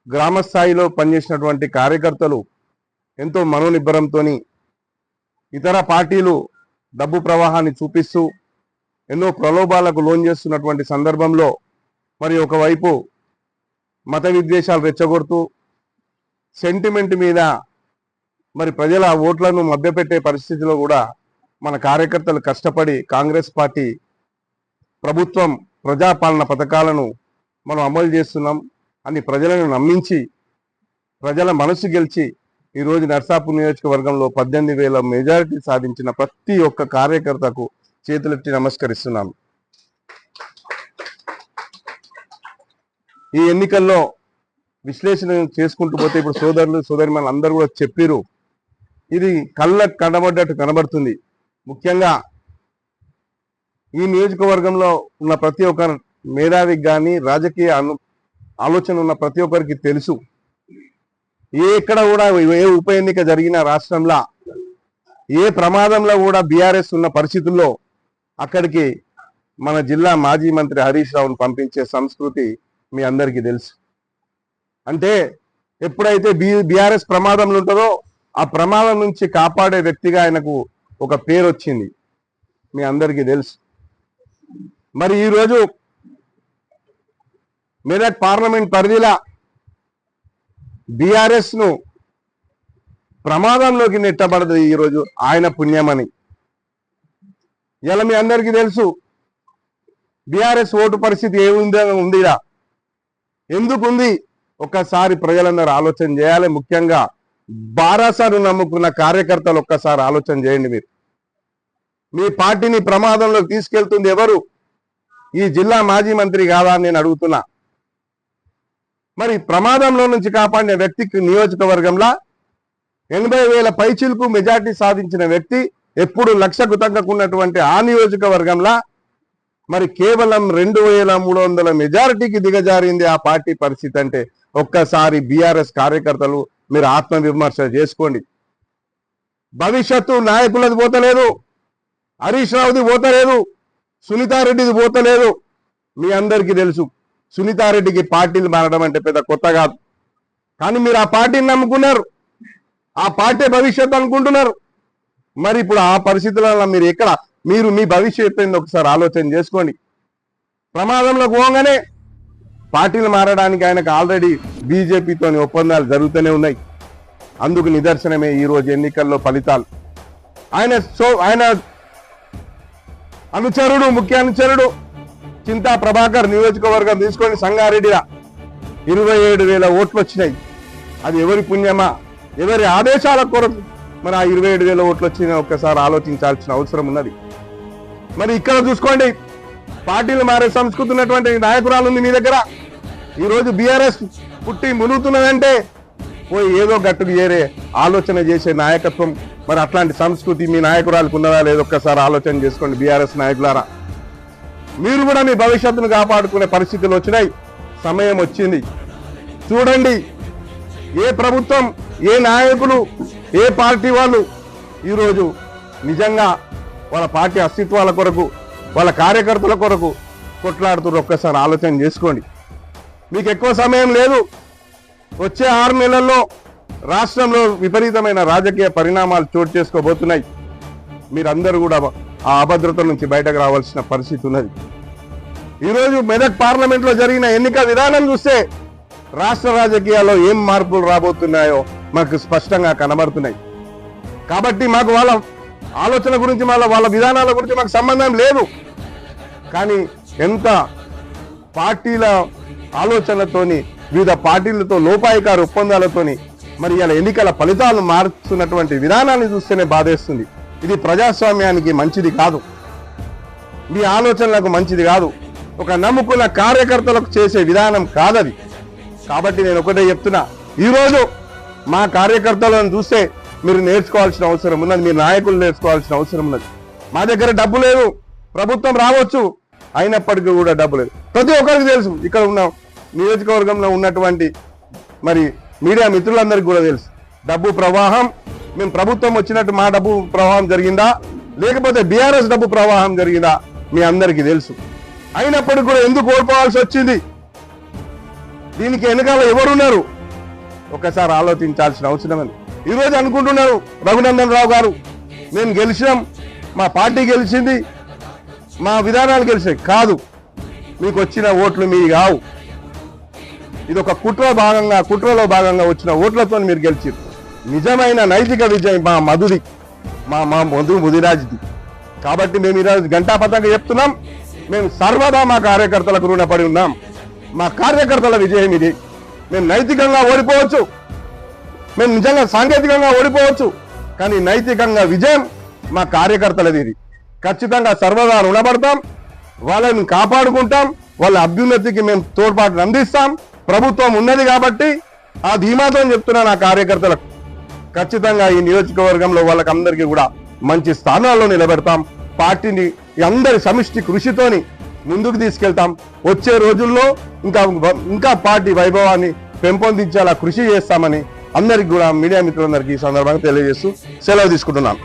గ్రామ స్థాయిలో పనిచేసినటువంటి కార్యకర్తలు ఎంతో మనోనిబ్బరంతో ఇతర పార్టీలు డబ్బు ప్రవాహాన్ని చూపిస్తూ ఎన్నో ప్రలోభాలకు లోన్ చేస్తున్నటువంటి సందర్భంలో మరి ఒకవైపు మత విద్వేషాలు రెచ్చగొడుతూ సెంటిమెంట్ మీద మరి ప్రజల ఓట్లను మభ్యపెట్టే పరిస్థితిలో కూడా మన కార్యకర్తలు కష్టపడి కాంగ్రెస్ పార్టీ ప్రభుత్వం ప్రజాపాలన పథకాలను మనం అమలు చేస్తున్నాం అని ప్రజలను నమ్మించి ప్రజల మనసు గెలిచి ఈరోజు నర్సాపూర్ నియోజకవర్గంలో 18,000 మెజారిటీ సాధించిన ప్రతి ఒక్క కార్యకర్తకు చేతులెత్తి నమస్కరిస్తున్నాను. ఈ ఎన్నికల్లో విశ్లేషణ చేసుకుంటూ పోతే ఇప్పుడు సోదరులు సోదరిమణులు అందరూ కూడా చెప్పారు, ఇది కళ్ళకు కనబడ్డట్టు కనబడుతుంది. ముఖ్యంగా ఈ నియోజకవర్గంలో ఉన్న ప్రతి ఒక్క మేధావికి కానీ రాజకీయ ఆలోచన ఉన్న ప్రతి ఒక్కరికి తెలుసు, ఎక్కడ కూడా ఏ ఉప ఎన్నిక జరిగిన రాష్ట్రంలో ఏ ప్రమాదంలో కూడా బీఆర్ఎస్ ఉన్న పరిస్థితుల్లో అక్కడికి మన జిల్లా మాజీ మంత్రి హరీష్ రావును పంపించే సంస్కృతి మీ అందరికీ తెలుసు. అంటే ఎప్పుడైతే బీఆర్ఎస్ ప్రమాదంలో ఉంటుందో ఆ ప్రమాదం నుంచి కాపాడే వ్యక్తిగా ఆయనకు ఒక పేరు వచ్చింది, మీ అందరికీ తెలుసు. మరి ఈరోజు మెదక్ పార్లమెంట్ పరిధిలో బీఆర్ఎస్ ను ప్రమాదంలోకి నెట్టబడదు ఈరోజు ఆయన పుణ్యమని. ఇలా మీ అందరికీ తెలుసు బీఆర్ఎస్ ఓటు పరిస్థితి ఉందిరా, ఎందుకుంది ఒక్కసారి ప్రజలందరూ ఆలోచన చేయాలి. ముఖ్యంగా బారాసాను నమ్ముకున్న కార్యకర్తలు ఒక్కసారి ఆలోచన చేయండి. మీరు మీ పార్టీని ప్రమాదంలోకి తీసుకెళ్తుంది ఎవరు? ఈ జిల్లా మాజీ మంత్రి కాదా అని నేను అడుగుతున్నా. మరి ప్రమాదంలో నుంచి కాపాడిన వ్యక్తికి నియోజకవర్గంలో 80,000 పైచిలకు మెజార్టీ సాధించిన వ్యక్తి ఎప్పుడు లక్షకు తగ్గకున్నటువంటి ఆ నియోజకవర్గంలో మరి కేవలం 2,300 మెజారిటీకి దిగజారింది ఆ పార్టీ పరిస్థితి. అంటే ఒక్కసారి బీఆర్ఎస్ కార్యకర్తలు మీరు ఆత్మవిమర్శ చేసుకోండి. భవిష్యత్తు నాయకులది పోతలేదు, హరీష్ రావుది పోతలేదు, సునీతారెడ్డిది పోతలేదు. మీ అందరికీ తెలుసు సునీతారెడ్డికి పార్టీలు మారడం అంటే పెద్ద కొత్త కాదు, కానీ మీరు ఆ పార్టీని నమ్ముకున్నారు, ఆ పార్టీ భవిష్యత్తు అనుకుంటున్నారు. మరి ఇప్పుడు ఆ పరిస్థితులలో మీరు ఎక్కడ మీరు మీ భవిష్యత్తు ఏంది ఒకసారి ఆలోచన చేసుకోండి. ప్రమాదంలో పోగానే పార్టీలు మారడానికి ఆయనకు ఆల్రెడీ బీజేపీతో ఒప్పందాలు జరుగుతూనే ఉన్నాయి. అందుకు నిదర్శనమే ఈరోజు ఎన్నికల్లో ఫలితాలు. ఆయన అనుచరుడు ముఖ్య అనుచరుడు చింతా ప్రభాకర్ నియోజకవర్గం తీసుకొని సంగారెడ్డిలో 27,000 ఓట్లు వచ్చినాయి. అది ఎవరి పుణ్యమా, ఎవరి ఆదేశాల కొరకు మరి ఆ 27,000 ఓట్లు వచ్చినా ఒక్కసారి ఆలోచించాల్సిన అవసరం ఉన్నది. మరి ఇక్కడ చూసుకోండి, పార్టీలు మారే సంస్కృతి ఉన్నటువంటి నాయకురాలు ఉంది మీ దగ్గర. ఈరోజు బీఆర్ఎస్ పుట్టి మునుగుతున్నదంటే పోయి ఏదో గట్టుకు చేరే ఆలోచన చేసే నాయకత్వం, మరి అట్లాంటి సంస్కృతి మీ నాయకురాలకు ఉన్నదా లేదో ఒక్కసారి ఆలోచన చేసుకోండి. బీఆర్ఎస్ నాయకులారా, మీరు కూడా మీ భవిష్యత్తును కాపాడుకునే పరిస్థితులు వచ్చినాయి, సమయం వచ్చింది. చూడండి ఏ ప్రభుత్వం, ఏ నాయకులు, ఏ పార్టీ వాళ్ళు ఈరోజు నిజంగా వాళ్ళ పార్టీ అస్తిత్వాల కొరకు, వాళ్ళ కార్యకర్తల కొరకు కొట్లాడుతున్నారు. ఒక్కసారి ఆలోచన చేసుకోండి. మీకు ఎక్కువ సమయం లేదు. వచ్చే 6 నెలల్లో రాష్ట్రంలో విపరీతమైన రాజకీయ పరిణామాలు చోటు చేసుకోబోతున్నాయి. మీరందరూ కూడా ఆ అభద్రత నుంచి బయటకు రావాల్సిన పరిస్థితి ఉన్నది. ఈరోజు మెదక్ పార్లమెంట్లో జరిగిన ఎన్నిక విధానం చూస్తే రాష్ట్ర రాజకీయాల్లో ఏం మార్పులు రాబోతున్నాయో మాకు స్పష్టంగా కనబడుతున్నాయి. కాబట్టి మాకు వాళ్ళ ఆలోచన గురించి వాళ్ళ విధానాల గురించి మాకు సంబంధం లేదు. కానీ ఎంత పార్టీల ఆలోచనలతోని వివిధ పార్టీలతో లోపాయికార ఒప్పందాలతోని మరి ఇలా ఎన్నికల ఫలితాలు మారుతున్నటువంటి విధానాన్ని చూస్తేనే బాధేస్తుంది. ఇది ప్రజాస్వామ్యానికి మంచిది కాదు, మీ ఆలోచనలకు మంచిది కాదు, ఒక నమ్ముకున్న కార్యకర్తలకు చేసే విధానం కాదది. కాబట్టి నేను ఒకటే చెప్తున్నా, ఈరోజు మా కార్యకర్తలను చూస్తే మీరు నేర్చుకోవాల్సిన అవసరం ఉన్నది, మీ నాయకులు నేర్చుకోవాల్సిన అవసరం ఉన్నది. మా దగ్గర డబ్బు లేదు, ప్రభుత్వం రావచ్చు, అయినప్పటికీ కూడా డబ్బు లేదు. ప్రతి ఒక్కరికి తెలుసు, ఇక్కడ ఉన్న నియోజకవర్గంలో ఉన్నటువంటి మరి మీడియా మిత్రులందరికీ కూడా తెలుసు. డబ్బు ప్రవాహం, మేము ప్రభుత్వం వచ్చినట్టు మా డబ్బు ప్రవాహం జరిగిందా లేకపోతే బీఆర్ఎస్ డబ్బు ప్రవాహం జరిగిందా మీ అందరికీ తెలుసు. అయినప్పటికీ కూడా ఎందుకు ఓడిపోవాల్సి వచ్చింది? దీనికి వెనకాల ఎవరున్నారు ఒకసారి ఆలోచించాల్సిన అవసరం ఉంది. ఈరోజు అనుకుంటున్నారు రఘునందన్ రావు గారు మేము గెలిచినాం, మా పార్టీ గెలిచింది, మా విధానాలు గెలిచాయి. కాదు, మీకు వచ్చిన ఓట్లు మీ కావు. ఇది ఒక కుట్రలో భాగంగా వచ్చిన ఓట్లతో మీరు గెలిచారు. నిజమైన నైతిక విజయం మా మధుది, మా ముదిరాజ్ది. కాబట్టి మేము ఈరోజు ఘంటాపథంగా చెప్తున్నాం, మేము సర్వదా మా కార్యకర్తలకు రుణపడి ఉన్నాం. మా కార్యకర్తల విజయం ఇది. మేము నైతికంగా ఓడిపోవచ్చు, మేము నిజంగా సాంకేతికంగా ఓడిపోవచ్చు, కానీ నైతికంగా విజయం మా కార్యకర్తలది. ఇది ఖచ్చితంగా సర్వదా రుణపడతాం, వాళ్ళని కాపాడుకుంటాం, వాళ్ళ అభ్యున్నతికి మేము తోడ్పాటును అందిస్తాం. ప్రభుత్వం ఉన్నది కాబట్టి ఆ ధీమాతో చెప్తున్నా నా కార్యకర్తలకు ఖచ్చితంగా ఈ నియోజకవర్గంలో వాళ్ళకందరికీ కూడా మంచి స్థానాల్లో నిలబెడతాం. పార్టీని అందరి సమిష్టి కృషితోని ముందుకు తీసుకెళ్తాం. వచ్చే రోజుల్లో ఇంకా పార్టీ వైభవాన్ని పెంపొందించేలా కృషి చేస్తామని అందరికి కూడా మీడియా మిత్రులందరికీ ఈ సందర్భంగా తెలియజేస్తూ సెలవు తీసుకుంటున్నాను.